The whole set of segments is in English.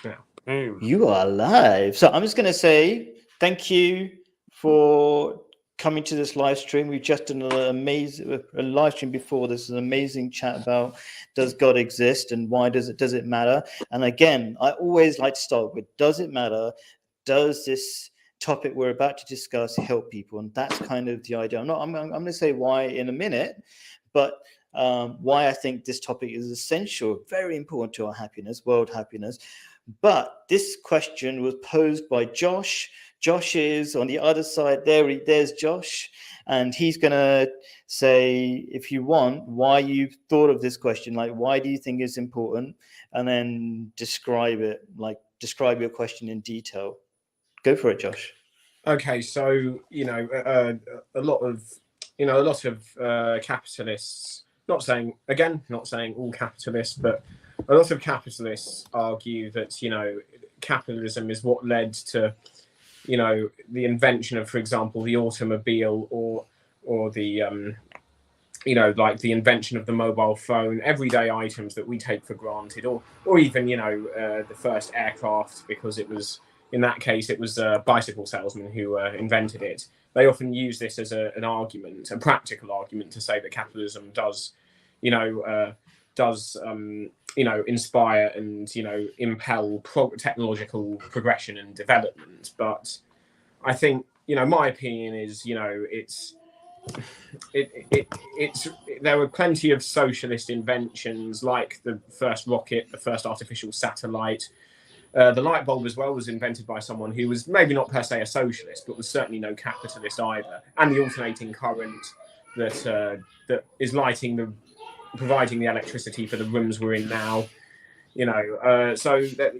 Yeah. Boom. You are live. So I'm just going to say thank you for coming to this live stream. We've just done a live stream before. This is an amazing chat about does God exist and why does it matter? And again, I always like to start with, does it matter? Does this topic we're about to discuss help people? And that's kind of the idea. I'm going to say why in a minute, but why I think this topic is essential, very important to our happiness, world happiness. But this question was posed by Josh. Josh is on the other side. There's Josh. And he's going to say, if you want, why you thought of this question. Like, why do you think it's important? And then describe it, like describe your question in detail. Go for it, Josh. Okay, so a lot of capitalists. Not saying all capitalists, but a lot of capitalists argue that capitalism is what led to the invention of, for example, the automobile or the like the invention of the mobile phone, everyday items that we take for granted, or even the first aircraft, because it was, in that case, it was a bicycle salesman who invented it. They often use this as an argument, a practical argument, to say that capitalism does inspire and impel technological progression and development. But I think my opinion is there were plenty of socialist inventions, like the first rocket, the first artificial satellite. The light bulb as well was invented by someone who was maybe not per se a socialist, but was certainly no capitalist either. And the alternating current that is providing the electricity for the rooms we're in now. So that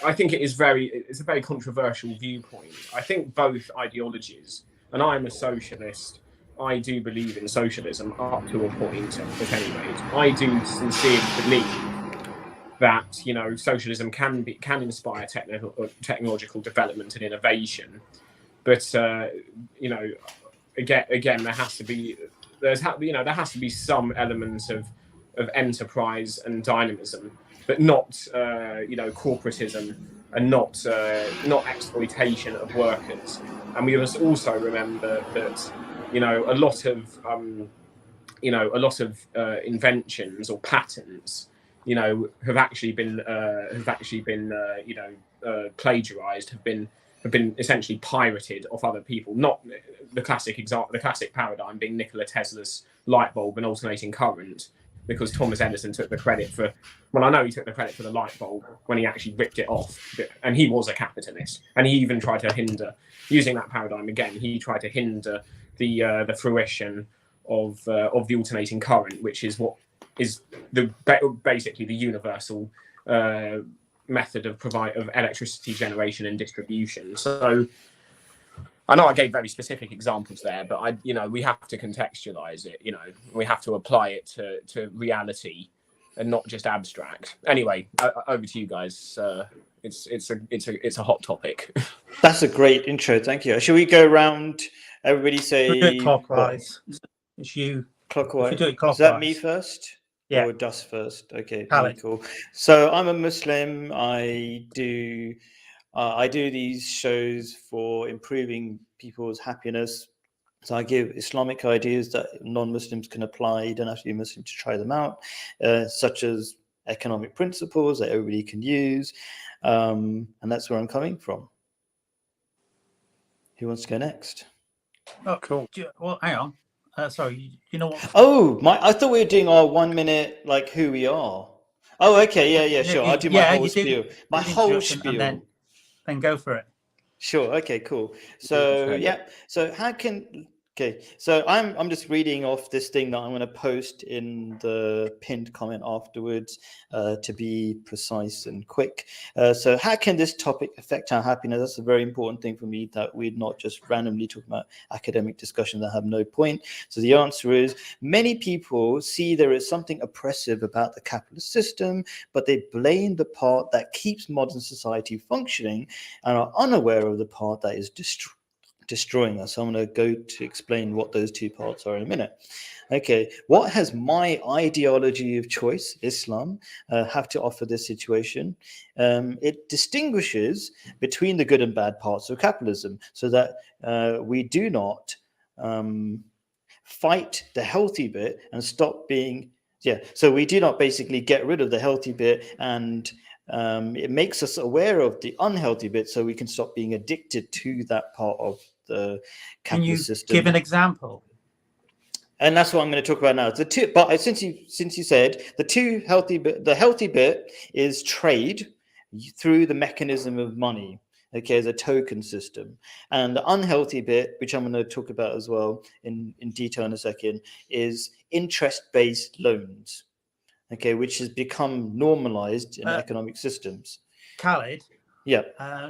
I think it's a very controversial viewpoint. I think both ideologies, and I'm a socialist. I do believe in socialism up to a point, at any rate. I do sincerely believe that socialism can inspire technological development and innovation, but again there has to be some element of enterprise and dynamism, but not corporatism, and not exploitation of workers. And we must also remember that a lot of inventions or patents have actually been plagiarized, have been essentially pirated off other people. Not the classic paradigm being Nikola Tesla's light bulb and alternating current, because Thomas Edison took the credit for. Well, I know he took the credit for the light bulb when he actually ripped it off, and he was a capitalist, and he even tried to hinder, using that paradigm again. He tried to hinder the fruition of the alternating current, which is what is basically the universal method of electricity generation and distribution. So I know I gave very specific examples there, but we have to contextualize it. We have to apply it to reality and not just abstract. Anyway, over to you guys. It's a hot topic. That's a great intro. Thank you. Should we go around? Everybody say clockwise. It's you. Clockwise. If you do it clockwise. Is that me first? Yeah. Or dust first? Okay. Alex. Cool. So I'm a Muslim. I do these shows for improving people's happiness. So I give Islamic ideas that non-Muslims can apply. You don't have to be a Muslim to try them out, such as economic principles that everybody can use. And that's where I'm coming from. Who wants to go next? Oh, cool. Well, hang on. Sorry, you know what? Oh, I thought we were doing our 1 minute, like who we are. Oh, okay, yeah, sure. I'll do my whole spiel. My whole spiel. And then go for it. Sure. Okay, cool. So so I'm just reading off this thing that I'm going to post in the pinned comment afterwards, to be precise and quick. So how can this topic affect our happiness? That's a very important thing for me, that we're not just randomly talking about academic discussions that have no point. So the answer is, many people see there is something oppressive about the capitalist system, but they blame the part that keeps modern society functioning and are unaware of the part that is destroying us. I'm going to go to explain what those two parts are in a minute. Okay, what has my ideology of choice, Islam, have to offer this situation? It distinguishes between the good and bad parts of capitalism, so that we do not fight the healthy bit and stop being, so we do not basically get rid of the healthy bit, and it makes us aware of the unhealthy bit so we can stop being addicted to that part of the capitalist system. Give an example? And that's what I'm going to talk about now. The two, but since you said the healthy bit is trade through the mechanism of money, okay, as a token system, and the unhealthy bit, which I'm going to talk about as well in detail in a second, is interest-based loans, okay, which has become normalized in economic systems. Khalid, yeah,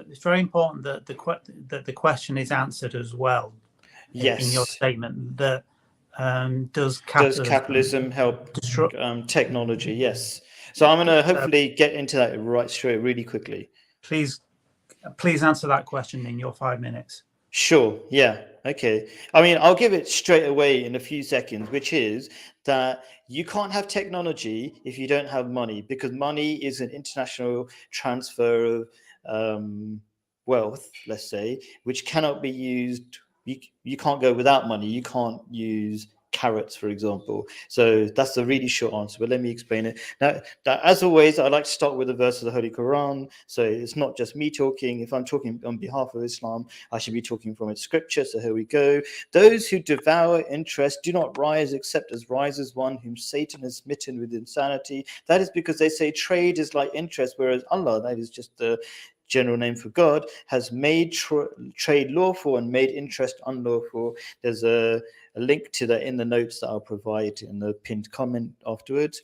it's very important that the question is answered as well. Yes, in your statement, that does capitalism help destroy technology? Yes. So I'm going to hopefully get into that right straight really quickly. Please answer that question in your 5 minutes. Sure. Yeah. Okay. I mean, I'll give it straight away in a few seconds, which is that you can't have technology if you don't have money, because money is an international transfer of wealth, let's say, which cannot be used. You can't go without money. You can't use carrots, for example. So that's the really short answer, but let me explain it. Now, as always, I like to start with a verse of the Holy Quran. So it's not just me talking. If I'm talking on behalf of Islam, I should be talking from its scripture. So here we go. Those who devour interest do not rise except as rises one whom Satan has smitten with insanity. That is because they say trade is like interest, whereas Allah, that is just the general name for God, has made trade lawful and made interest unlawful. There's a link to that in the notes that I'll provide in the pinned comment afterwards.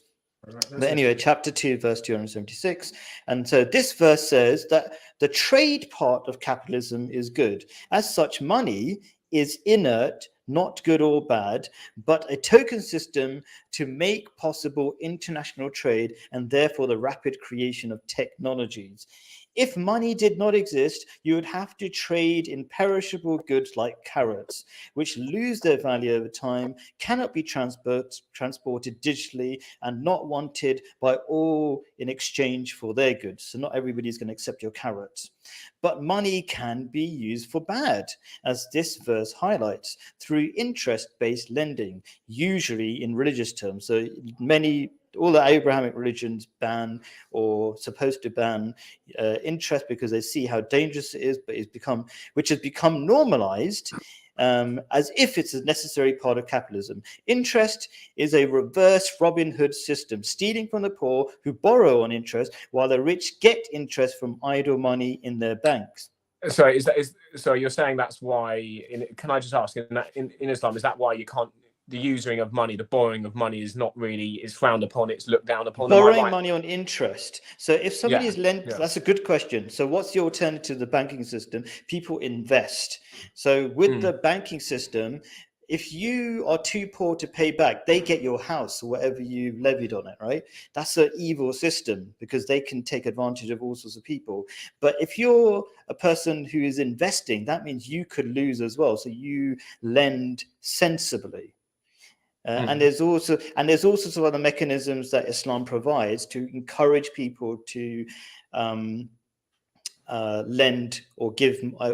But anyway, chapter 2, verse 276. And so this verse says that the trade part of capitalism is good. As such, money is inert, not good or bad, but a token system to make possible international trade and therefore the rapid creation of technologies. If money did not exist, you would have to trade in perishable goods like carrots, which lose their value over time, cannot be transported digitally, and not wanted by all in exchange for their goods. So not everybody's going to accept your carrots. But money can be used for bad, as this verse highlights, through interest-based lending, usually in religious terms. So all the Abrahamic religions ban or supposed to ban interest because they see how dangerous it is, but which has become normalized as if it's a necessary part of capitalism. Interest is a reverse Robin Hood system, stealing from the poor who borrow on interest, while the rich get interest from idle money in their banks. So so you're saying that's why? Can I just ask, in Islam, is that why you can't? The using of money, the borrowing of money is frowned upon. It's looked down upon. Borrowing money on interest. So if somebody is lent, that's a good question. So what's the alternative to the banking system? People invest. So with the banking system, if you are too poor to pay back, they get your house or whatever you levied on it, right? That's an evil system because they can take advantage of all sorts of people. But if you're a person who is investing, that means you could lose as well. So you lend sensibly. And there's all sorts of other mechanisms that Islam provides to encourage people to lend or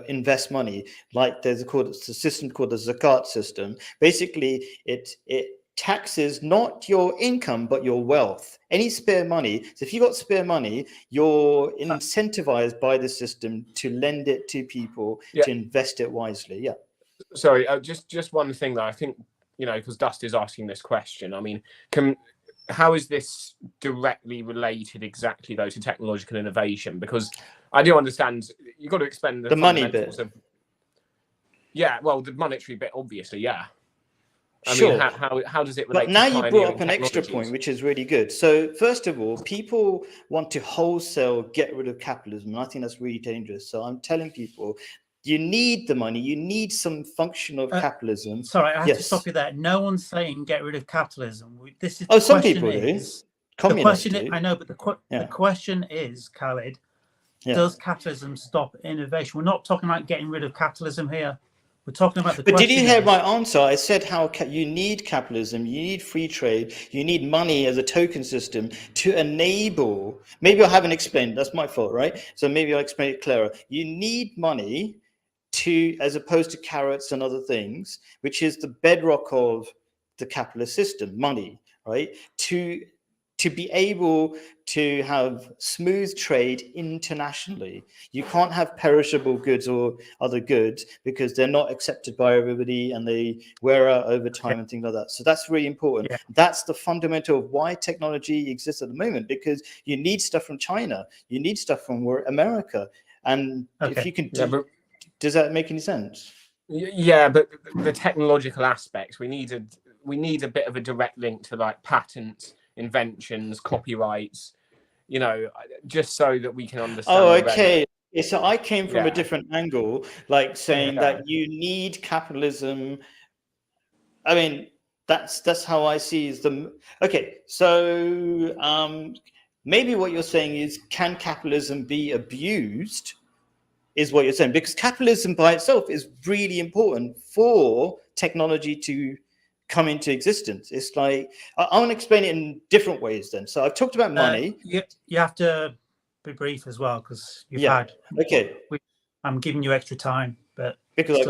invest money. Like there's a system called the zakat system. Basically, it taxes not your income but your wealth. Any spare money. So if you got spare money, you're incentivized by the system to lend it to people to invest it wisely. Yeah. Sorry, just one thing that I think. Because Dust is asking this question. I mean, how is this directly related exactly, though, to technological innovation? Because I do understand you've got to explain the money bit. Well, the monetary bit, obviously, yeah. I mean, how does it relate? But now you brought up an extra point, which is really good. So first of all, people want to wholesale get rid of capitalism, and I think that's really dangerous. So I'm telling people, you need the money. You need some function of capitalism. Sorry, I have to stop you there. No one's saying get rid of capitalism. This is some people do. Communists do. I know, but the question is, Khalid, does capitalism stop innovation? We're not talking about getting rid of capitalism here. We're talking about the But question. did you hear my answer? I said how you need capitalism, you need free trade, you need money as a token system to enable. Maybe I haven't explained. That's my fault, right? So maybe I'll explain it clearer. You need money to, as opposed to carrots and other things, which is the bedrock of the capitalist system, money, right? To be able to have smooth trade internationally. You can't have perishable goods or other goods because they're not accepted by everybody and they wear out over time and things like that. So that's really important. Yeah. That's the fundamental of why technology exists at the moment, because you need stuff from China, you need stuff from America. And if you can do, does that make any sense? Yeah, but the technological aspects, we need a bit of a direct link to like patents, inventions, copyrights, you know, just so that we can understand. Oh, okay. So I came from a different angle, like saying that you need capitalism. I mean, that's how I see is the okay. So maybe what you're saying is, can capitalism be abused? Is what you're saying, because capitalism by itself is really important for technology to come into existence. It's like, I want to explain it in different ways then. So I've talked about money. You have to be brief as well, because you've had. Okay. I'm giving you extra time, but because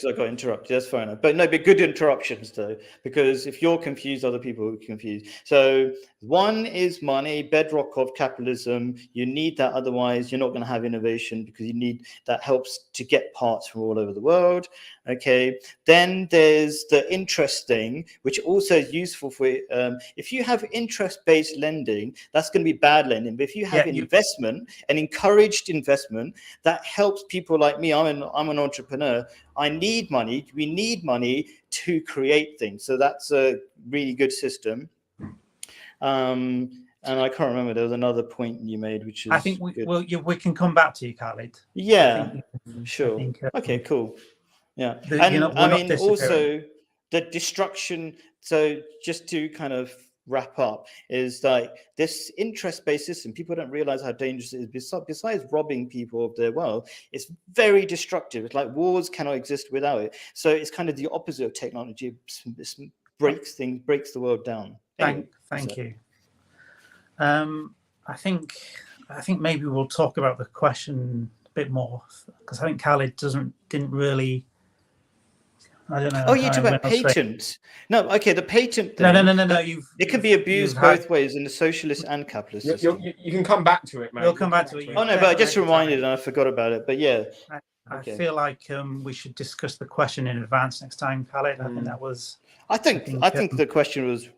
I got interrupted. That's fine enough. But no, good interruptions though, because if you're confused, other people are confused. So one is money, bedrock of capitalism. You need that, otherwise you're not going to have innovation, because you need that, helps to get parts from all over the world. Okay. Then there's the interest thing, which also is useful for if you have interest-based lending, that's going to be bad lending. But if you have investment and encouraged investment, that helps people like me. I'm an entrepreneur. I need money. We need money to create things. So that's a really good system. And I can't remember. There was another point you made, which is I think we can come back to you, Khalid. Yeah, sure. Okay, cool. Yeah, and I mean also the destruction. So just to kind of wrap up, is like this interest-based system, people don't realize how dangerous it is. Besides robbing people of their wealth, it's very destructive. It's like wars cannot exist without it. So it's kind of the opposite of technology. It breaks the world down. Anyway, thank you. I think maybe we'll talk about the question a bit more, because I think Khalid didn't really. I don't know. Oh, you talk about patents. No, okay, the patent thing. No. It can be abused both ways in the socialist and capitalist system. You can come back to it, mate. You'll come back to it. Oh no, but I just reminded and I forgot about it. But yeah, I feel like we should discuss the question in advance next time, Khalid. I think that was. I think the question was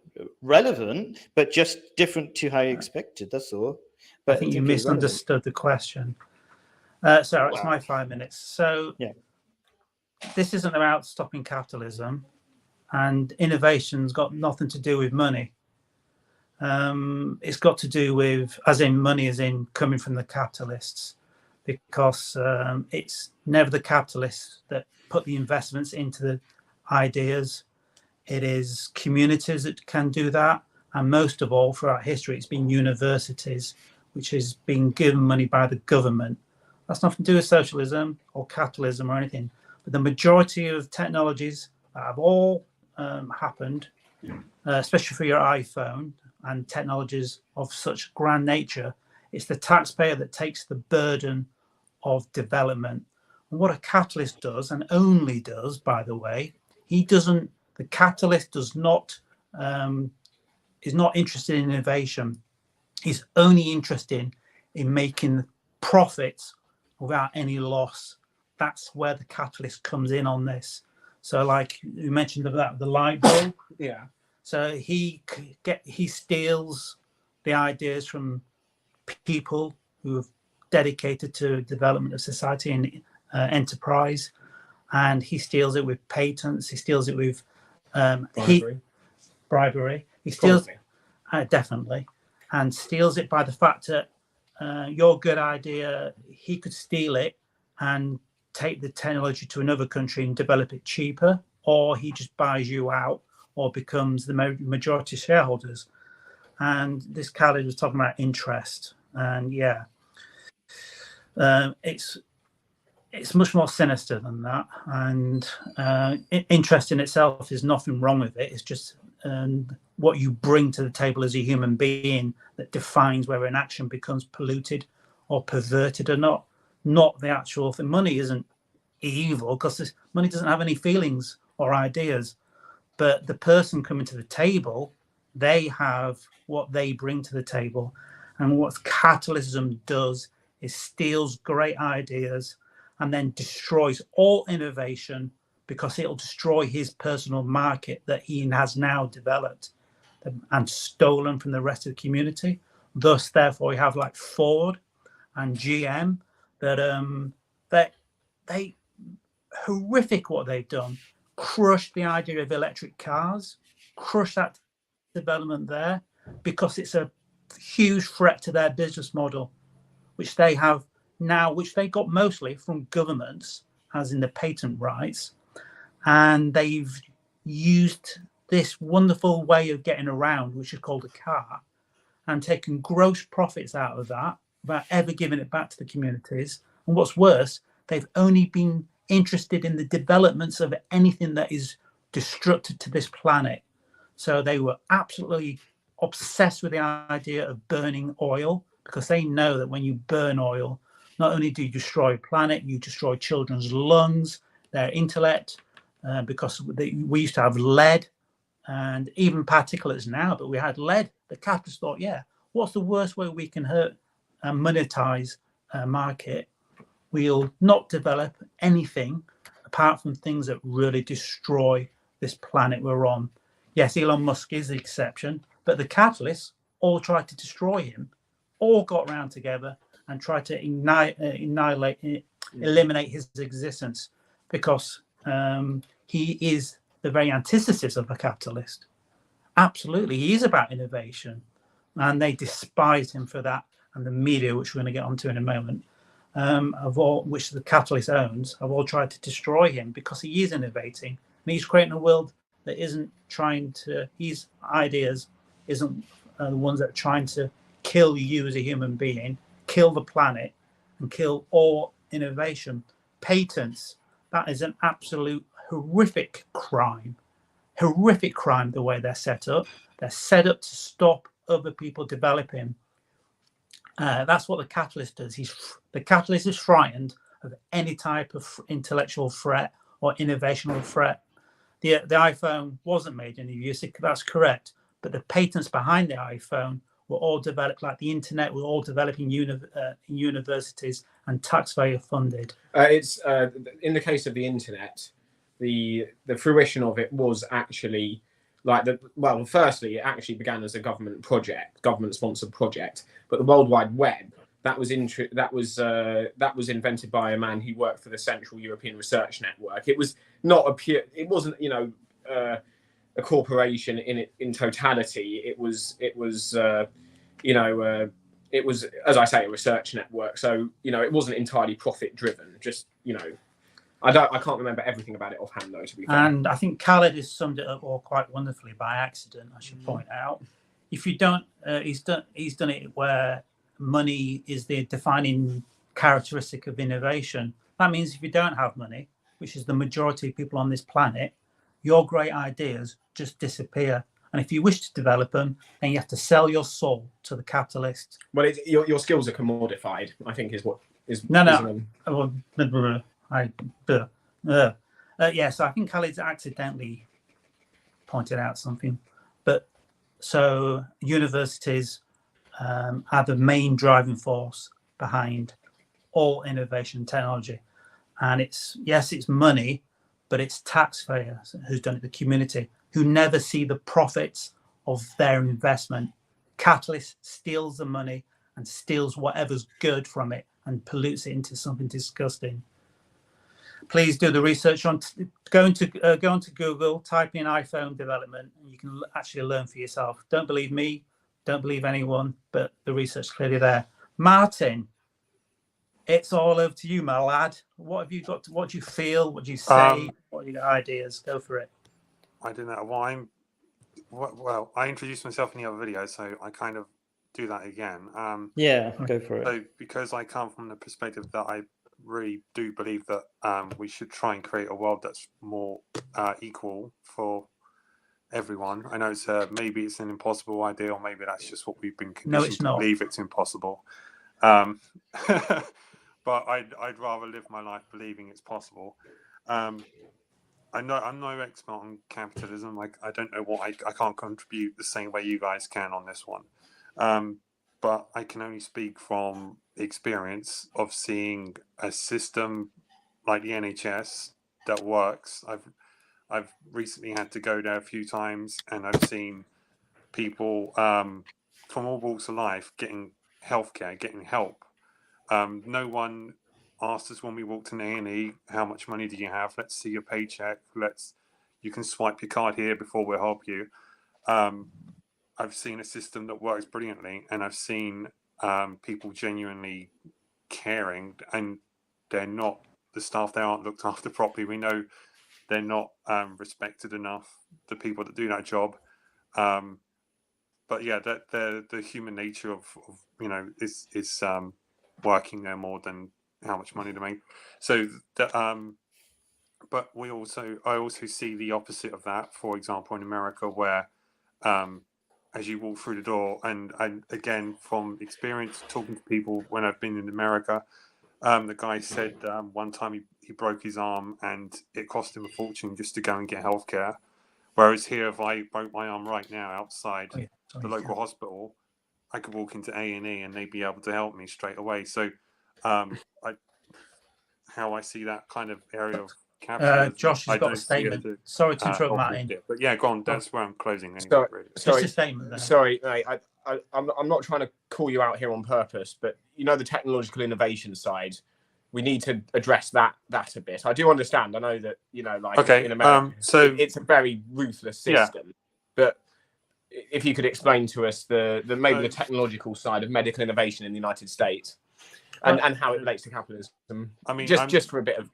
relevant, but just different to how you expected. That's all. But I think you misunderstood the question. So it's my 5 minutes. So yeah. This isn't about stopping capitalism, and innovation's got nothing to do with money. It's got to do with, as in money, as in coming from the capitalists, because it's never the capitalists that put the investments into the ideas. It is communities that can do that, and most of all, throughout history, it's been universities, which has been given money by the government. That's nothing to do with socialism or capitalism or anything. But the majority of technologies that have all happened, especially for your iPhone and technologies of such grand nature, it's the taxpayer that takes the burden of development. And what a capitalist does, and only does, by the way, the capitalist does not, is not interested in innovation. He's only interested in making profits without any loss. That's where the capitalist comes in on this. So, like you mentioned about the light bulb, So he steals the ideas from people who have dedicated to development of society and enterprise, and he steals it with patents. He steals it with bribery. He steals definitely, and steals it by the fact that your good idea, he could steal it and take the technology to another country and develop it cheaper, or he just buys you out or becomes the majority shareholders. And this Khalid was talking about interest, and it's it's much more sinister than that. And interest in itself is nothing wrong with it. It's just what you bring to the table as a human being that defines whether an action becomes polluted or perverted or not. Not the actual thing. Money isn't evil because money doesn't have any feelings or ideas. But the person coming to the table, they have what they bring to the table. And what capitalism does is steals great ideas and then destroys all innovation because it'll destroy his personal market that he has now developed and stolen from the rest of the community. Thus, therefore, you have like Ford and GM that they horrific what they've done. Crush the idea of electric cars, crush that development there because it's a huge threat to their business model, which they have now, which they got mostly from governments, as in the patent rights. And they've used this wonderful way of getting around, which is called a car, and taken gross profits out of that without ever giving it back to the communities. And what's worse, they've only been interested in the developments of anything that is destructive to this planet. So they were absolutely obsessed with the idea of burning oil because they know that when you burn oil, not only do you destroy a planet, you destroy children's lungs, their intellect, because we used to have lead and even particulates now, but we had lead. The capitalists thought, yeah, what's the worst way we can hurt and monetize a market? We'll not develop anything apart from things that really destroy this planet we're on. Yes, Elon Musk is the exception, but the capitalists all tried to destroy him, all got round together and tried to eliminate his existence because he is the very antithesis of a capitalist. Absolutely, he is about innovation, and they despise him for that. And the media, which we're going to get onto in a moment, which the capitalist owns, have all tried to destroy him because he is innovating and he's creating a world that isn't trying to. His ideas isn't the ones that are trying to kill you as a human being, kill the planet, and kill all innovation. Patents, that is an absolute horrific crime. Horrific crime the way they're set up. They're set up to stop other people developing. That's what the capitalist does. The capitalist is frightened of any type of intellectual threat or innovational threat. The iPhone wasn't made in the US, that's correct. But the patents behind the iPhone were all developed, like the internet, were all developed in universities and taxpayer funded. It's in the case of the internet, the fruition of it was actually firstly, it actually began as a government sponsored project, but the World Wide Web that was invented by a man who worked for the Central European Research Network. It was not it wasn't a corporation in totality. It was as I say, a research network. So it wasn't entirely profit driven. Just I can't remember everything about it offhand though, to be fair. And I think Khaled has summed it up all quite wonderfully by accident, I should point out. If you don't, he's done it where money is the defining characteristic of innovation. That means if you don't have money, which is the majority of people on this planet, your great ideas just disappear. And if you wish to develop them, then you have to sell your soul to the capitalists. Well, your skills are commodified, I think, is what is. So I think Khalid's accidentally pointed out something. But so universities are the main driving force behind all innovation technology. And it's money, but it's taxpayers who's done it, the community, who never see the profits of their investment. Capitalist steals the money and steals whatever's good from it and pollutes it into something disgusting. Please do the research on. Go onto Google, type in iPhone development, and you can actually learn for yourself. Don't believe me, don't believe anyone, but the research clearly there. Martin, it's all over to you, my lad. What have you got? What do you feel? What do you say? What are your ideas? Go for it. I don't know. Well, I introduced myself in the other video, so I kind of do that again. Go for it. So because I come from the perspective that I really do believe that we should try and create a world that's more equal for everyone. I know maybe it's an impossible idea, or maybe that's just what we've been conditioned to believe it's impossible. But I'd rather live my life believing it's possible. I'm no expert on capitalism. Like, I don't know what I can't contribute the same way you guys can on this one. But I can only speak from experience of seeing a system like the NHS that works. I've recently had to go there a few times, and I've seen people from all walks of life getting healthcare, getting help. No one asked us when we walked in A&E, how much money do you have? Let's see your paycheck. You can swipe your card here before we'll help you. I've seen a system that works brilliantly, and I've seen people genuinely caring, and the staff there aren't looked after properly. We know they're not respected enough, the people that do that job. But yeah, the human nature of is working there more than how much money to make. So but I also see the opposite of that. For example, in America, where as you walk through the door, and again from experience talking to people when I've been in America, the guy said one time he broke his arm and it cost him a fortune just to go and get healthcare. Whereas here, if I broke my arm right now outside the local hospital, I could walk into A&E and they'd be able to help me straight away. So how I see that kind of area of capitalism, Josh has got a statement. Sorry to interrupt, Martin. But yeah, go on. That's where I'm closing. Anyway, Sorry, really. Just a statement there. Sorry, mate. I'm not trying to call you out here on purpose, but the technological innovation side, we need to address that a bit. I do understand. I know that in America, so it's a very ruthless system. Yeah. But if you could explain to us the technological side of medical innovation in the United States, and how it relates to capitalism. I mean, just for a bit of.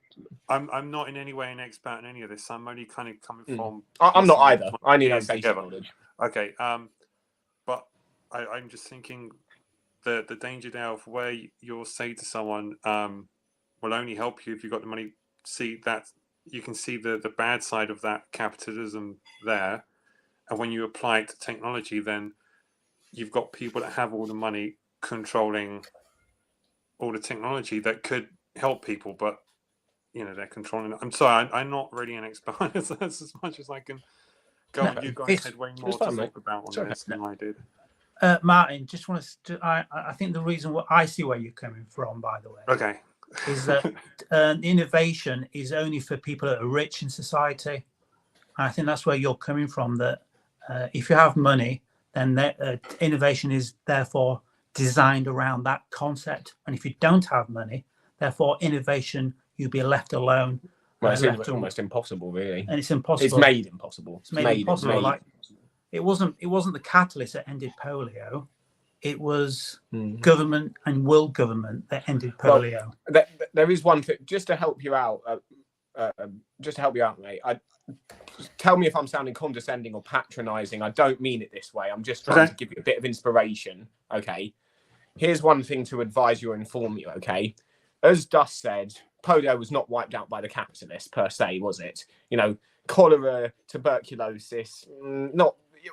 I'm not in any way an expert in any of this. I'm only kind of coming from. I'm not either. I need basic knowledge. Okay. But I'm just thinking the danger there of where you'll say to someone, will only help you if you've got the money. See that you can see the bad side of that capitalism there, and when you apply it to technology, then you've got people that have all the money controlling all the technology that could help people, but they're controlling it. I'm sorry, I'm not really an expert. That's as much as I can go on. You guys had way more to talk about on this than I did. Martin, just want to. I think the reason I see where you're coming from, by the way. Okay. Is that innovation is only for people that are rich in society. And I think that's where you're coming from, that if you have money, then innovation is therefore designed around that concept. And if you don't have money, therefore innovation, you'll be left alone. Well, it's almost impossible, really. And it's impossible. It's made impossible. It's made impossible. It wasn't the catalyst that ended polio. It was government and world government that ended polio. Well, there is one thing, just to help you out, mate. Tell me if I'm sounding condescending or patronising. I don't mean it this way. I'm just trying to give you a bit of inspiration. Okay. Here's one thing to advise you or inform you. Okay. As Duss said, polio was not wiped out by the capitalists per se, was it? Cholera, tuberculosis,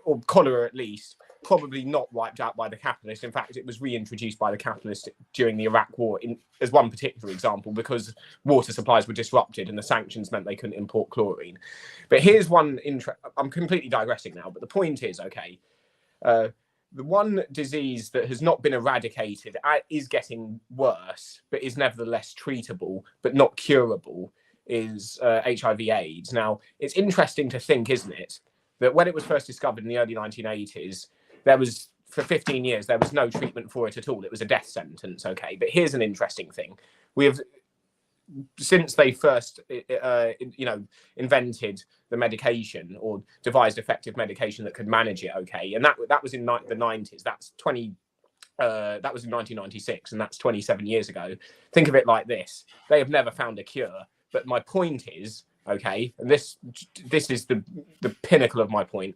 or cholera at least, probably not wiped out by the capitalists. In fact, it was reintroduced by the capitalists during the Iraq War as one particular example, because water supplies were disrupted and the sanctions meant they couldn't import chlorine. But here's one I'm completely digressing now, but the point is, okay, the one disease that has not been eradicated is getting worse, but is nevertheless treatable, but not curable, is HIV/AIDS. Now, it's interesting to think, isn't it, that when it was first discovered in the early 1980s, for 15 years, there was no treatment for it at all. It was a death sentence, okay? But here's an interesting thing. We have, since they first, invented the medication or devised effective medication that could manage it, okay? And that was in the 90s. That was in 1996, and that's 27 years ago. Think of it like this. They have never found a cure. But my point is, okay, and this is the pinnacle of my point.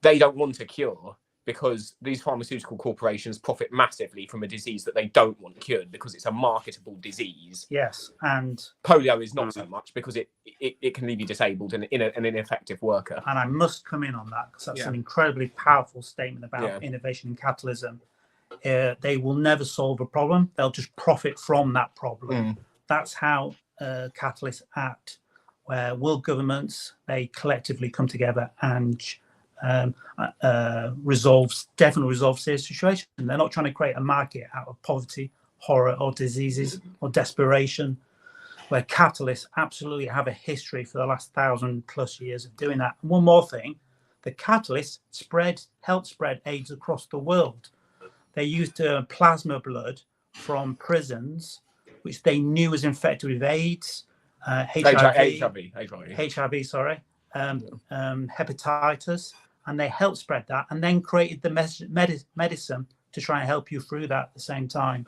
They don't want a cure. because these pharmaceutical corporations profit massively from a disease that they don't want cured because it's a marketable disease. Yes, and Polio is not so much because it can leave you disabled and an ineffective worker. and I must come in on that because that's an incredibly powerful statement about innovation and capitalism. They will never solve a problem; they'll just profit from that problem. That's how capitalists act, where world governments, they collectively come together and definitely resolve serious situations. They're not trying to create a market out of poverty, horror, or diseases, or desperation, where capitalists absolutely have a history for the last 1,000+ years of doing that. And one more thing, the capitalists helped spread AIDS across the world. They used plasma blood from prisons, which they knew was infected with AIDS, HIV, sorry, hepatitis, and they helped spread that and then created the medicine to try and help you through that at the same time.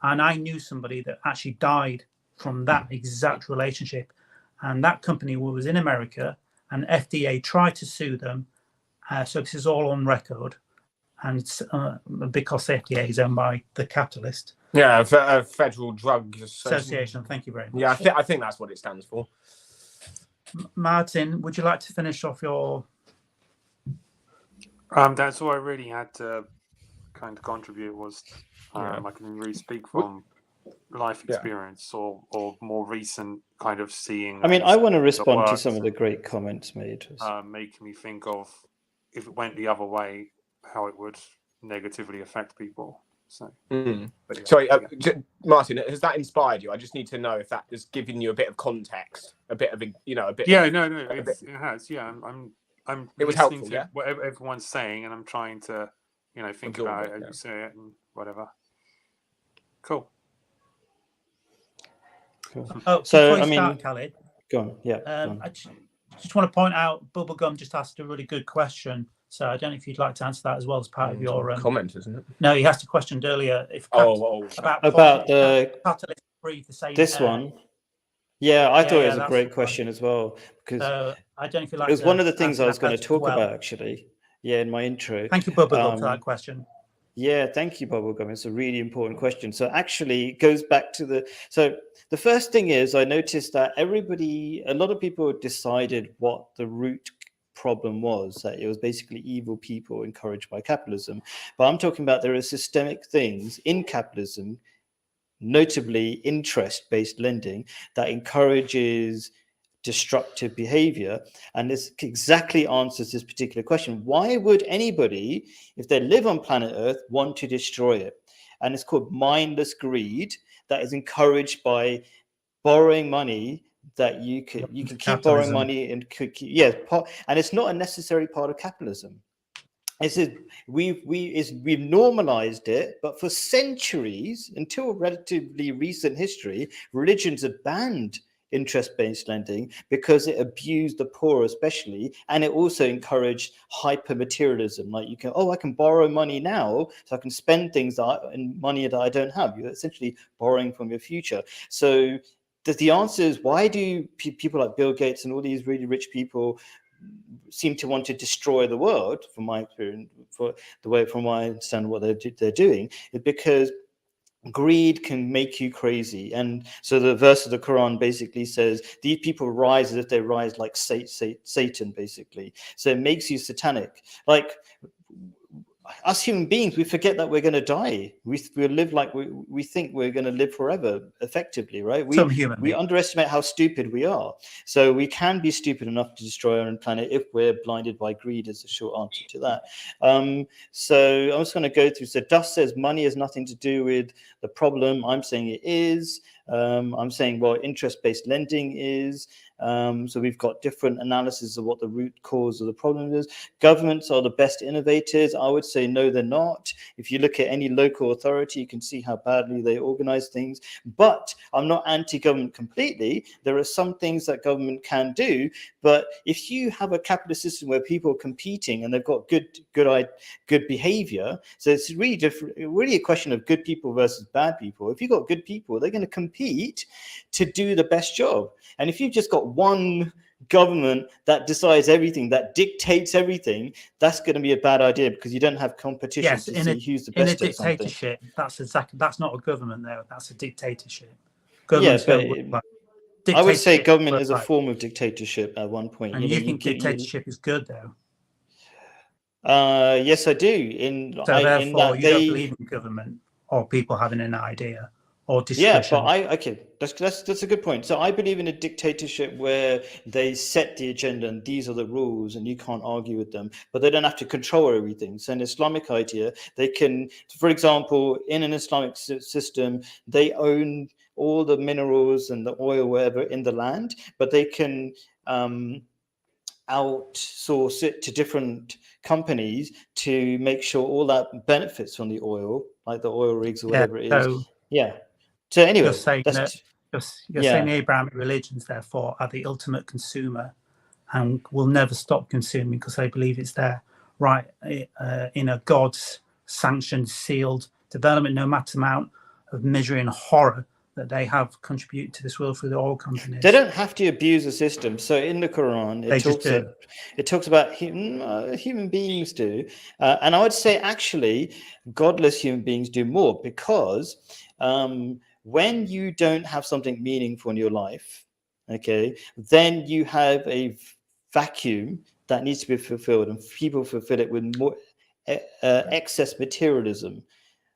And I knew somebody that actually died from that exact relationship. And that company was in America, and FDA tried to sue them. So this is all on record. And because FDA is owned by the capitalist. Yeah, Federal Drug Association. Thank you very much. Yeah, I think that's what it stands for. Martin, would you like to finish off your... That's all I really had to kind of contribute was I can really speak from life experience or more recent kind of seeing. I mean, I want to respond to some of the great comments made. Making me think of if it went the other way, how it would negatively affect people. So, sorry, Martin, has that inspired you? I just need to know if that has given you a bit of context, a bit of a bit. Yeah, it has. Yeah, I'm it was listening helpful, to what everyone's saying, and I'm trying to, think about it as you say it and whatever. Cool. Oh, so I mean, Khalid, go on. Yeah. Go on. I just want to point out, Bubblegum just asked a really good question. So I don't know if you'd like to answer that as well as part of your comment, isn't it? No, you asked a question earlier. If about the catalyst breathe the same. This one. Yeah, I thought it was a great question as well, because I don't know if you like. It was one of the things I was going to talk about actually. Yeah, in my intro. Thank you, Bubblegum, for that question. Yeah, thank you, Bubblegum. It's a really important question. So actually, it goes back to the first thing is I noticed that a lot of people decided what the root problem was, that it was basically evil people encouraged by capitalism. But I'm talking about there are systemic things in capitalism, notably interest-based lending, that encourages destructive behavior. And this exactly answers this particular question. Why would anybody, if they live on planet Earth, want to destroy it? And it's called mindless greed that is encouraged by borrowing money that you can keep borrowing money and and it's not a necessary part of capitalism. We've normalized it, but for centuries, until relatively recent history, religions have banned interest-based lending because it abused the poor especially, and it also encouraged hyper-materialism. Like I can borrow money now so I can spend things and money that I don't have. You're essentially borrowing from your future. So the answer is, why do people like Bill Gates and all these really rich people seem to want to destroy the world, from my experience, from what I understand what they're doing, is because greed can make you crazy. And so the verse of the Quran basically says these people rise as if they rise like Satan, basically. So it makes you satanic. Like us human beings, we forget that we're going to die. We live like we think we're going to live forever, effectively, right? We underestimate how stupid we are. So we can be stupid enough to destroy our own planet if we're blinded by greed, is the short answer to that. So I'm just going to go through. So Duff says money has nothing to do with the problem. I'm saying it is. I'm saying, well, interest-based lending is. So we've got different analysis of what the root cause of the problem is. Governments are the best innovators. I would say no, they're not. If you look at any local authority, you can see how badly they organize things. But I'm not anti-government completely. There are some things that government can do. But if you have a capitalist system where people are competing and they've got good behavior, so it's really a question of good people versus bad people. If you've got good people, they're going to compete to do the best job. And if you've just got one government that decides everything, that dictates everything, that's going to be a bad idea, because you don't have competition Yes, to in see who's the a best at something. dictatorship, that's not a government though. That's a dictatorship. Yeah, Governments but don't work like I would say dictatorship government work is a like. form of dictatorship at one point. And you think dictatorship is good though? Yes, I do. In So in therefore, that you don't they, believe in government or people having an idea or yeah, but discretion. okay, that's a good point. So I believe in a dictatorship where they set the agenda and these are the rules and you can't argue with them, but they don't have to control everything. So an Islamic idea, they can, for example, in an Islamic system, they own all the minerals and the oil, wherever in the land, but they can outsource it to different companies to make sure all that benefits from the oil, like the oil rigs or whatever it is. So Yeah. So anyway, you're saying that you're saying the Abrahamic religions, therefore, are the ultimate consumer and will never stop consuming because they believe it's their right in a God's sanctioned, sealed development, no matter the amount of misery and horror that they have contributed to this world through the oil companies. They don't have to abuse the system. So in the Quran, it talks about human beings do, and I would say actually, godless human beings do more, because when you don't have something meaningful in your life, okay, then you have a vacuum that needs to be fulfilled, and people fulfill it with more excess materialism.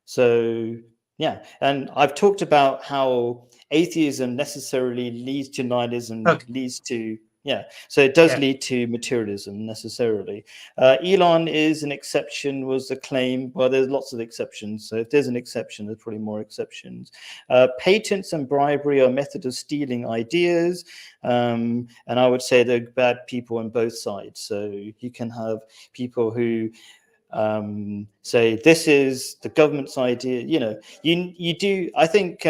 So yeah, and I've talked about how atheism necessarily leads to nihilism, leads to, yeah, so it does lead to materialism necessarily. Elon is an exception, was the claim. Well, there's lots of exceptions, so if there's an exception, there's probably more exceptions. Patents and bribery are a method of stealing ideas, and I would say they're bad people on both sides. So you can have people who say this is the government's idea. You know, you do. I think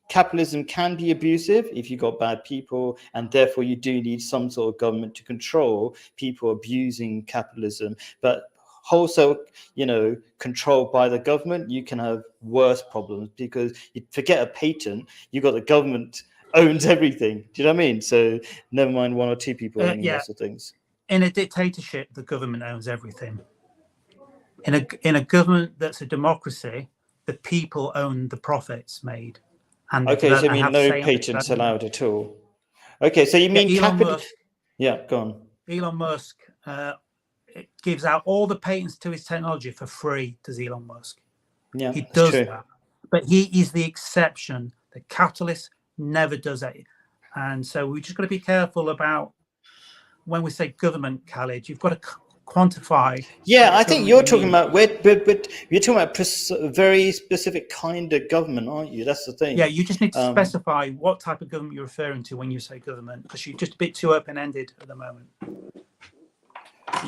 capitalism can be abusive if you've got bad people, and therefore you do need some sort of government to control people abusing capitalism. But wholesale, you know, controlled by the government, you can have worse problems, because you forget a patent, you got the government owns everything. Do you know what I mean? So never mind one or two people owning lots of things. In a dictatorship, the government owns everything. In a government that's a democracy, the people own the profits made. And okay, so you mean no patents allowed at all? Okay, so you mean Elon Musk? Yeah, go on. Elon Musk gives out all the patents to his technology for free. Does Elon Musk? Yeah, he does that, but he is the exception. The capitalist never does it, and so we just got to be careful about when we say government, Khalid. You've got to quantify. Yeah, I think you're talking about but you're talking about a very specific kind of government, aren't you? That's the thing. Yeah, you just need to specify what type of government you're referring to when you say government, because you're just a bit too open-ended at the moment.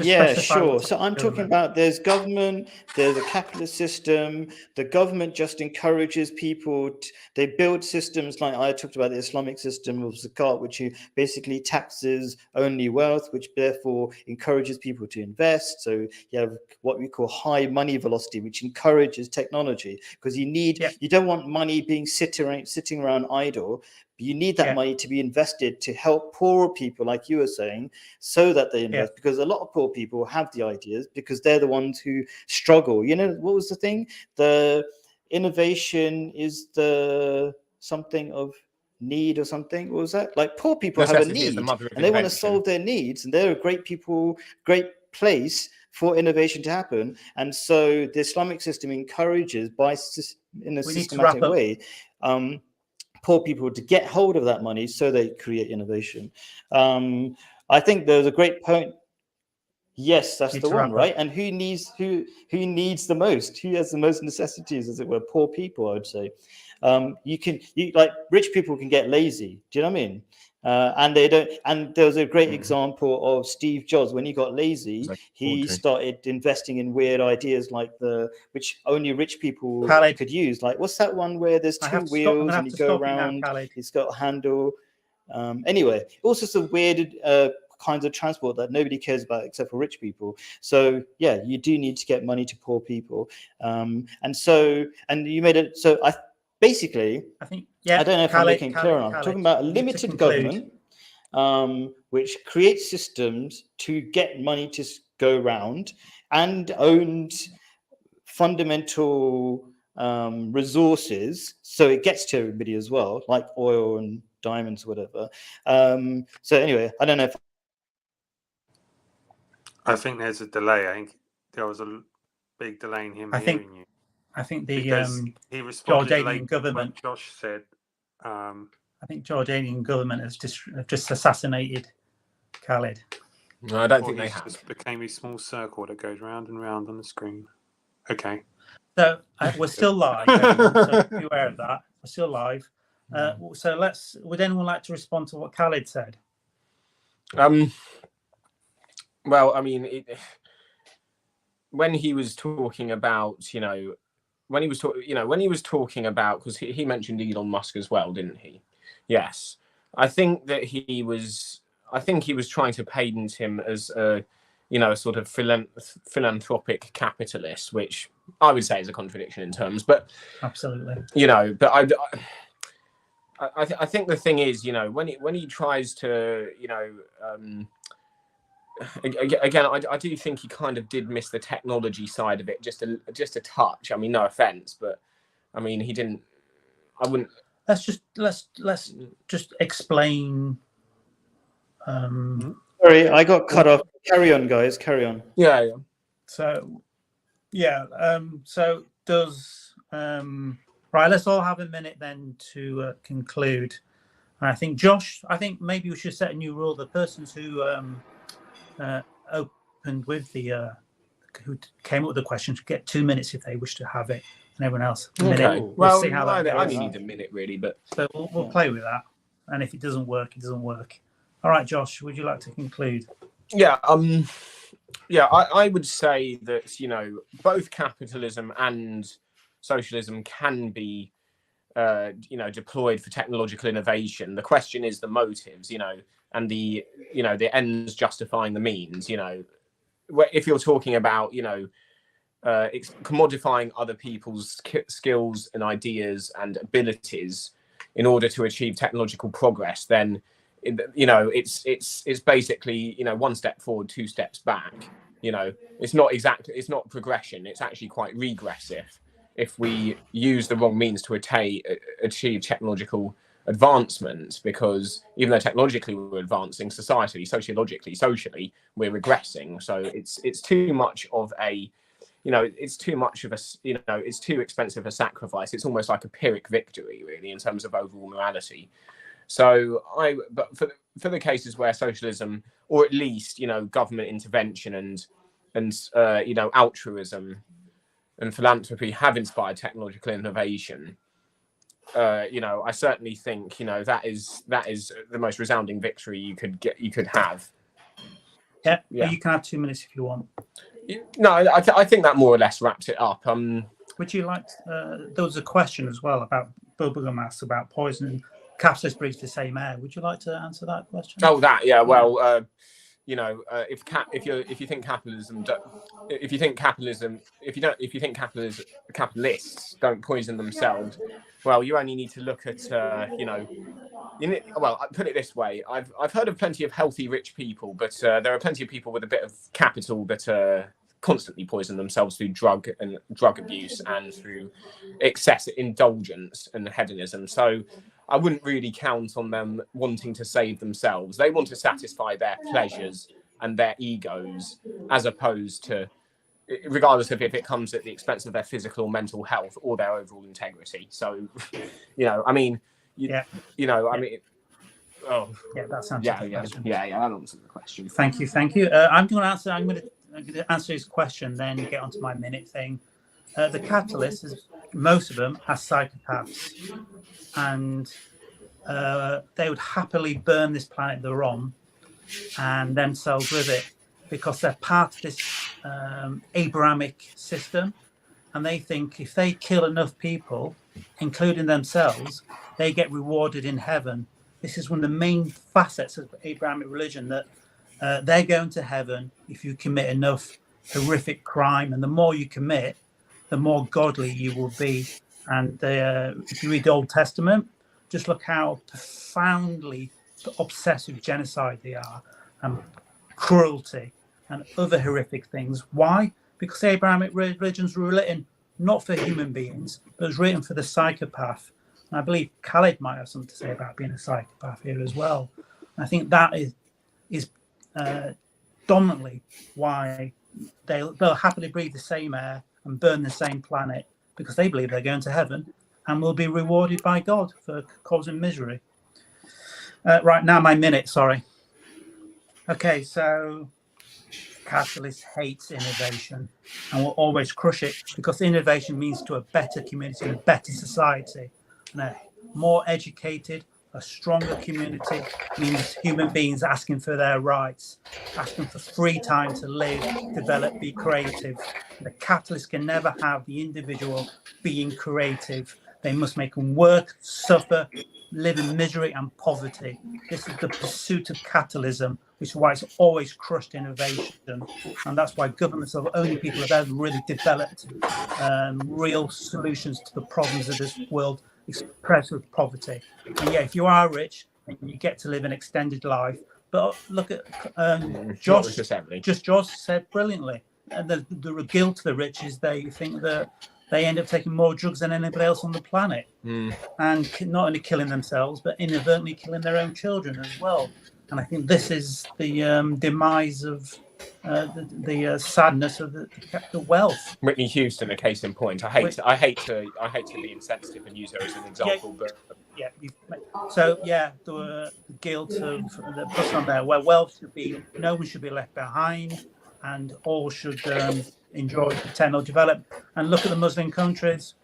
Yeah, sure. So I'm talking about there's government, there's a capitalist system. The government just encourages people. They build systems like I talked about the Islamic system of zakat, which basically taxes only wealth, which therefore encourages people to invest. So you have what we call high money velocity, which encourages technology, because you don't want money being sitting around idle. You need that money to be invested to help poorer people, like you were saying, so that they invest. Because a lot of poor people have the ideas, because they're the ones who struggle. You know, what was the thing? The innovation is the something of need or something. What was that? Like poor people have a need and they want to solve their needs, and they're a great place for innovation to happen. And so the Islamic system encourages, in a systematic way, poor people to get hold of that money so they create innovation. I think there's a great point. Yes, that's the one, right? And who needs the most? Who has the most necessities, as it were? Poor people, I would say. Like rich people can get lazy. Do you know what I mean? And they don't. And there was a great example of Steve Jobs. When he got lazy, he started investing in weird ideas, like which only rich people could use. Like, what's that one where there's two wheels and you go around? It's got a handle. Anyway, also some weird kinds of transport that nobody cares about except for rich people. So yeah, you do need to get money to poor people. And you made it. So I think, I don't know if I'm making it clear enough. I'm talking about a limited government. which creates systems to get money to go around and owns fundamental resources, so it gets to everybody as well, like oil and diamonds, whatever. So anyway, I don't know if I think there's a delay. I think there was a big delay in him hearing you. I think the Because he responded Jordanian late government. when Josh said, I think Jordanian government has just assassinated Khalid. No, I don't or think they he have. just became a small circle that goes round and round on the screen. Okay. So we're still live, everyone, so be aware of that. We're still live. So would anyone like to respond to what Khalid said? Well, I mean, when he was talking about, when he was talking about, because he mentioned Elon Musk as well, didn't he? Yes, I think he was trying to paint him as a sort of philanthropic capitalist, which I would say is a contradiction in terms, but absolutely, but I think the thing is, when he tries to, again, I do think he kind of did miss the technology side of it just a touch. I mean, no offense, but I mean, he didn't. I wouldn't. Let's just explain. Sorry, I got cut off. Carry on, guys. Carry on. Yeah. So, so does right? Let's all have a minute then to conclude. And I think Josh. I think maybe we should set a new rule: the persons who opened with who came up with the question should get 2 minutes if they wish to have it, and everyone else a minute. Okay. Well, see how that goes. I only need a minute really, but so we'll play with that. And if it doesn't work, it doesn't work. All right, Josh, would you like to conclude? Yeah. I would say that both capitalism and socialism can be deployed for technological innovation. The question is the motives, and the ends justifying the means. If you're talking about commodifying other people's skills and ideas and abilities in order to achieve technological progress, then it's basically one step forward, 2 steps back. It's not progression, it's actually quite regressive if we use the wrong means to achieve technological advancement, because even though technologically we're advancing, societally, socially we're regressing. So it's too much of a it's too expensive a sacrifice. It's almost like a Pyrrhic victory really in terms of overall morality. So but for the cases where socialism, or at least government intervention and altruism and philanthropy have inspired technological innovation, I certainly think that is the most resounding victory you could have. Yeah. You can have 2 minutes if you want. No, I think that more or less wraps it up. Would you like? There was a question as well about bubblegum asked about poisoning. Capitalists breathe the same air. Would you like to answer that question? Oh, that, yeah. Well, if you think capitalists don't poison themselves, well, you only need to look at well, put it this way: I've heard of plenty of healthy rich people, but there are plenty of people with a bit of capital that constantly poison themselves through drug abuse and through excessive indulgence and hedonism. So I wouldn't really count on them wanting to save themselves. They want to satisfy their pleasures and their egos, as opposed to, regardless of if it comes at the expense of their physical or mental health or their overall integrity. So, I mean, that answers the question. Yeah, that answers the question. Thank you. I'm going to answer his question, then get onto my minute thing. The capitalists, most of them, are psychopaths, and they would happily burn this planet they're on and themselves with it, because they're part of this Abrahamic system, and they think if they kill enough people, including themselves, they get rewarded in heaven. This is one of the main facets of Abrahamic religion, that they're going to heaven if you commit enough horrific crime, and the more you commit, the more godly you will be. And if you read the Old Testament, just look how profoundly obsessive genocide they are, and cruelty and other horrific things. Why? Because Abrahamic religions were written not for human beings, but it was written for the psychopath. And I believe Khalid might have something to say about being a psychopath here as well. And I think that is dominantly why they'll happily breathe the same air and burn the same planet, because they believe they're going to heaven and will be rewarded by God for causing misery. Right now, my minute, sorry. Okay, so capitalists hates innovation and will always crush it, because innovation means to a better community and a better society. And a more educated, a stronger community means human beings asking for their rights, asking for free time to live, develop, be creative. The capitalists can never have the individual being creative. They must make them work, suffer, live in misery and poverty. This is the pursuit of capitalism, which is why it's always crushed innovation. And that's why governments are the only people that have ever really developed real solutions to the problems of this world, expressed with poverty. And yeah, if you are rich, you get to live an extended life. But look at Josh said brilliantly, the guilt of the rich is they think that they end up taking more drugs than anybody else on the planet, and not only killing themselves, but inadvertently killing their own children as well. And I think this is the demise of the sadness of the wealth. Whitney Houston, a case in point. I hate to be insensitive and use her as an example, but so yeah, the guilt of the put on there, where wealth should be, no one should be left behind, and all should enjoy the technological development. And look at the Muslim countries,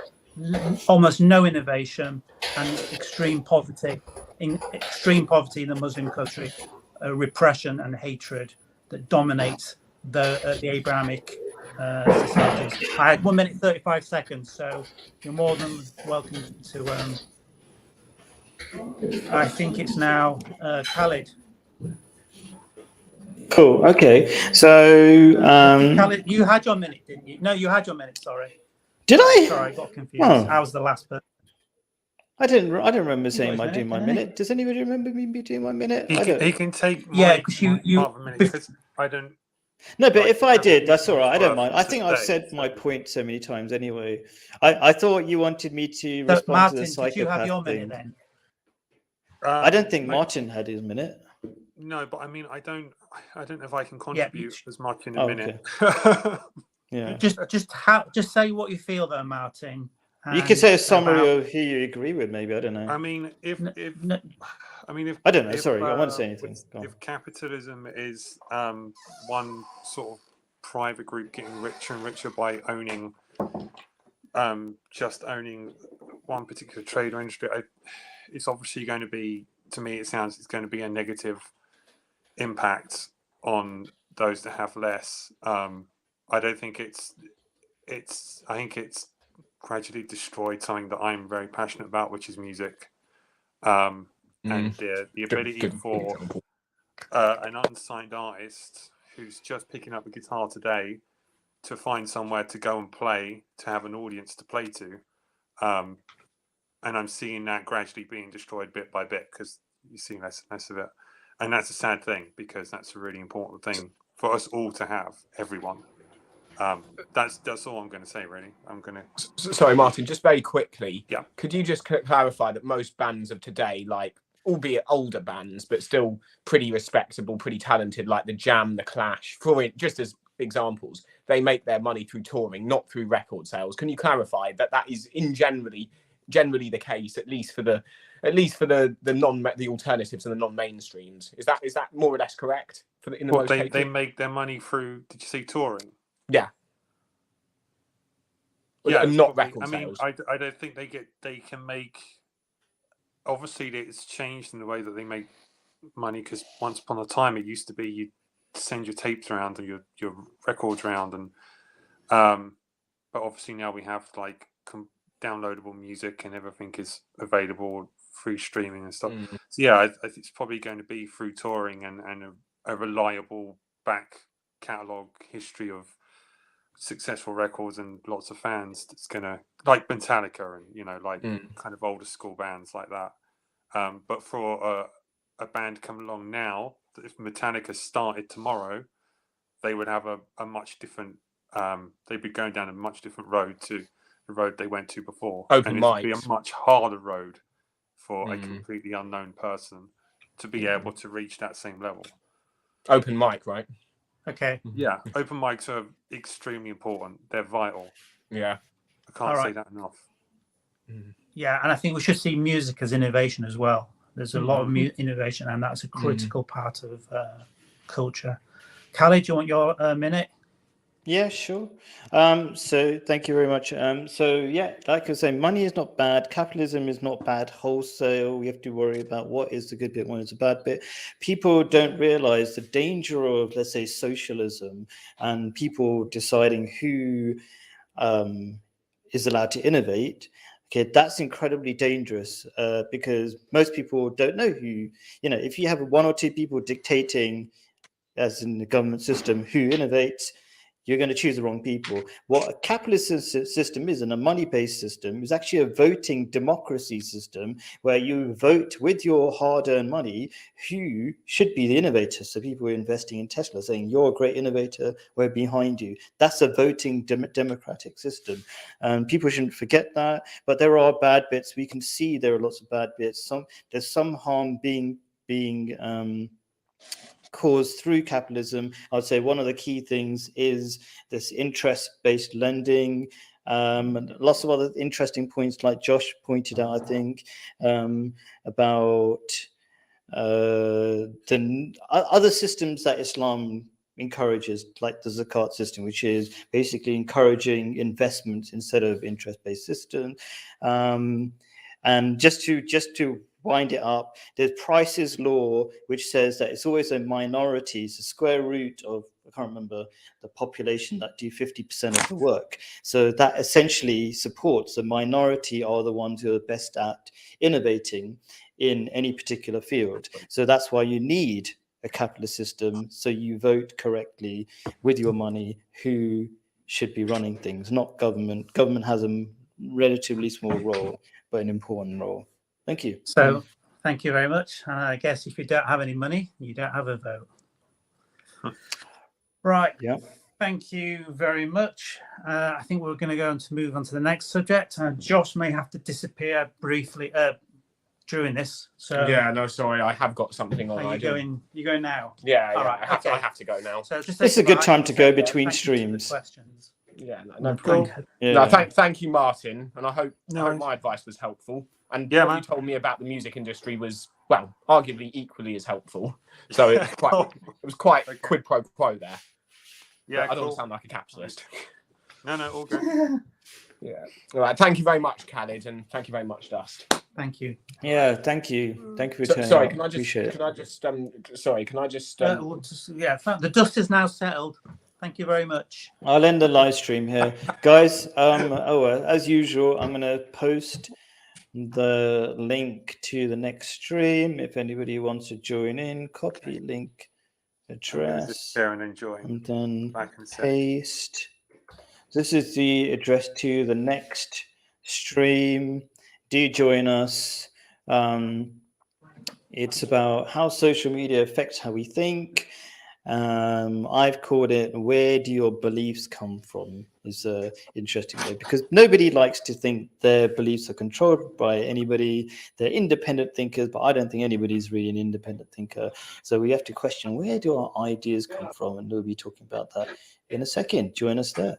almost no innovation and extreme poverty. In extreme poverty in the Muslim country, repression and hatred that dominates the Abrahamic societies. I had 1 minute 35 seconds, so you're more than welcome to. I think it's now Khalid. Cool. Okay. So Khalid, you had your minute, didn't you? No, you had your minute. Sorry. Did I? Sorry, I got confused. Oh. I was the last person. I didn't remember saying I doing my minute. Does anybody remember me doing my minute? He can take because you half a minute, because I don't. No, but like, if I did, that's all right. I don't mind. I to think I've say, said my so- point so many times anyway. I thought you wanted me to respond Martin, to the did psychopath you have your thing. minute then? I don't think Martin had his minute. No, but I mean, I don't know if I can contribute as much in a Oh, minute. Yeah. Just say what you feel though, Martin. You could say a summary of who you agree with, maybe. I don't know. I mean, if I don't know. Sorry, I won't say anything. If capitalism is one sort of private group getting richer and richer by owning, just owning one particular trade or industry, it's obviously going to be, to me, it sounds it's going to be a negative impact on those that have less. I don't think I think it's gradually destroyed something that I'm very passionate about, which is music, and the ability for an unsigned artist who's just picking up a guitar today to find somewhere to go and play, to have an audience to play to, and I'm seeing that gradually being destroyed bit by bit, because you see less and less of it, and that's a sad thing, because that's a really important thing for us all to have, everyone. That's all I'm going to say, really. Sorry, Martin, just very quickly. Yeah. Could you just clarify that most bands of today, like, albeit older bands, but still pretty respectable, pretty talented, like the Jam, the Clash, just as examples, they make their money through touring, not through record sales. Can you clarify that is generally the case, at least for the alternatives and the non-mainstreams? Is that more or less correct? They make their money through, did you say touring? Yeah. Yeah, and not probably. record sales. I don't think they can make. Obviously, it's changed in the way that they make money, because once upon a time it used to be you send your tapes around and your records around, and but obviously now we have like downloadable music and everything is available through streaming and stuff. So yeah, it's probably going to be through touring and a reliable back catalogue history of successful records and lots of fans. That's gonna, like Metallica and like kind of older school bands like that. But for a band come along now, that if Metallica started tomorrow, they would have a much different. They'd be going down a much different road to the road they went to before, Open and it'd be a mics. much harder road for a completely unknown person to be able to reach that same level. Open mic, right? Okay. Yeah, open mics are extremely important. They're vital. Yeah. I can't All say right. that enough. Yeah, and I think we should see music as innovation as well. There's a lot of innovation, and that's a critical part of culture. Callie, do you want your minute? Yeah, sure. So thank you very much. So yeah, like I was saying, money is not bad. Capitalism is not bad wholesale. We have to worry about what is the good bit, what is the bad bit. People don't realize the danger of, let's say, socialism and people deciding who is allowed to innovate. Okay, that's incredibly dangerous because most people don't know who, if you have one or two people dictating, as in the government system, who innovates, you're going to choose the wrong people. What a capitalist system is, and a money-based system, is actually a voting democracy system where you vote with your hard-earned money who should be the innovator. So people are investing in Tesla, saying, you're a great innovator, we're behind you. That's a voting democratic system. People shouldn't forget that, but there are bad bits. We can see there are lots of bad bits. There's some harm being caused through capitalism. I would say one of the key things is this interest-based lending, and lots of other interesting points, like Josh pointed out, I think, about the other systems that Islam encourages, like the zakat system, which is basically encouraging investments instead of interest-based system. And just to wind it up, there's Price's law, which says that it's always a minority. It's a square root of, I can't remember, the population that do 50% of the work. So that essentially supports the minority are the ones who are best at innovating in any particular field. So that's why you need a capitalist system. So you vote correctly with your money who should be running things, not government. Government has a relatively small role, but an important role. Thank you. So thank you very much. And I guess if you don't have any money, you don't have a vote. Right. Yeah. Thank you very much. I think we're going to go on to move on to the next subject. Josh may have to disappear briefly during this. So Yeah, no, sorry, I have got something on. Are you going? You go now? Yeah, All yeah. right, I have to go now. So just It's a good time to go between streams. Questions. Yeah, no Cool. problem. Yeah. No, thank you, Martin, and I hope my advice was helpful. And what you told me about the music industry was, well, arguably equally as helpful. So it was quite a quid pro quo there. Yeah, I don't sound like a capitalist. No, all good. Yeah. All right. Thank you very much, Khalid, and thank you very much, Dust. Thank you. Yeah, thank you. Thank you for turning sorry, up. can I just the dust is now settled. Thank you very much. I'll end the live stream here, guys. As usual, I'm going to post the link to the next stream if anybody wants to join in. Copy link address share and enjoy, and then paste. This is the address to the next stream. Do join us. It's about how social media affects how we think. I've called it "Where do your beliefs come from?" is an interesting way, because nobody likes to think their beliefs are controlled by anybody. They're independent thinkers, but I don't think anybody's really an independent thinker. So we have to question, where do our ideas come from? And we'll be talking about that in a second. Join us there.